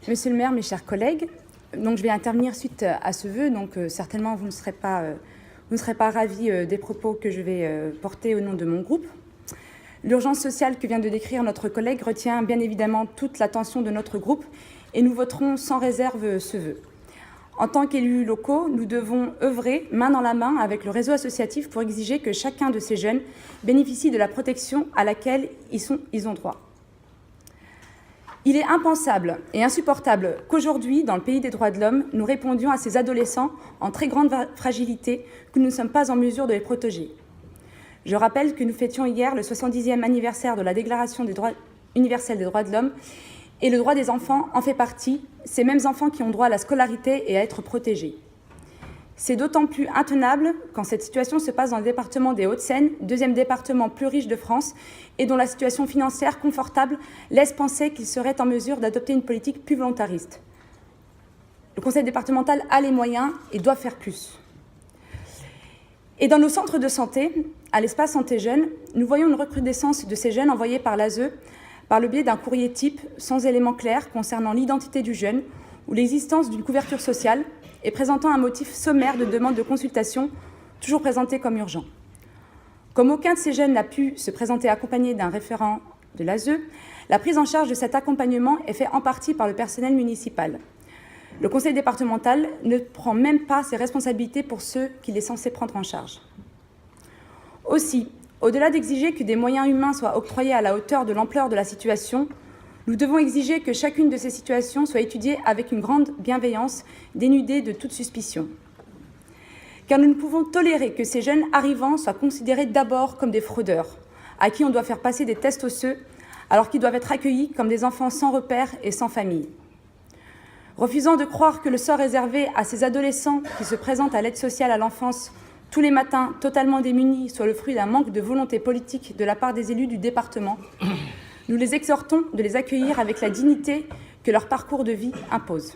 Monsieur le maire, mes chers collègues, donc je vais intervenir suite à ce vœu, donc certainement vous ne serez pas ravis des propos que je vais porter au nom de mon groupe. L'urgence sociale que vient de décrire notre collègue retient bien évidemment toute l'attention de notre groupe et nous voterons sans réserve ce vœu. En tant qu'élus locaux, nous devons œuvrer main dans la main avec le réseau associatif pour exiger que chacun de ces jeunes bénéficie de la protection à laquelle ils ont droit. Il est impensable et insupportable qu'aujourd'hui, dans le pays des droits de l'homme, nous répondions à ces adolescents en très grande fragilité que nous ne sommes pas en mesure de les protéger. Je rappelle que nous fêtions hier le 70e anniversaire de la Déclaration universelle des droits de l'homme et le droit des enfants en fait partie, ces mêmes enfants qui ont droit à la scolarité et à être protégés. C'est d'autant plus intenable quand cette situation se passe dans le département des Hauts-de-Seine, deuxième département plus riche de France, et dont la situation financière confortable laisse penser qu'il serait en mesure d'adopter une politique plus volontariste. Le conseil départemental a les moyens et doit faire plus. Et dans nos centres de santé, à l'espace Santé Jeunes, nous voyons une recrudescence de ces jeunes envoyés par l'ASE par le biais d'un courrier type sans éléments clairs concernant l'identité du jeune ou l'existence d'une couverture sociale et présentant un motif sommaire de demande de consultation, toujours présenté comme urgent. Comme aucun de ces jeunes n'a pu se présenter accompagné d'un référent de l'ASE, la prise en charge de cet accompagnement est faite en partie par le personnel municipal. Le conseil départemental ne prend même pas ses responsabilités pour ceux qu'il est censé prendre en charge. Aussi, au-delà d'exiger que des moyens humains soient octroyés à la hauteur de l'ampleur de la situation, nous devons exiger que chacune de ces situations soit étudiée avec une grande bienveillance, dénudée de toute suspicion. Car nous ne pouvons tolérer que ces jeunes arrivants soient considérés d'abord comme des fraudeurs, à qui on doit faire passer des tests osseux, alors qu'ils doivent être accueillis comme des enfants sans repères et sans famille. Refusant de croire que le sort réservé à ces adolescents qui se présentent à l'aide sociale à l'enfance tous les matins totalement démunis soit le fruit d'un manque de volonté politique de la part des élus du département, nous les exhortons de les accueillir avec la dignité que leur parcours de vie impose.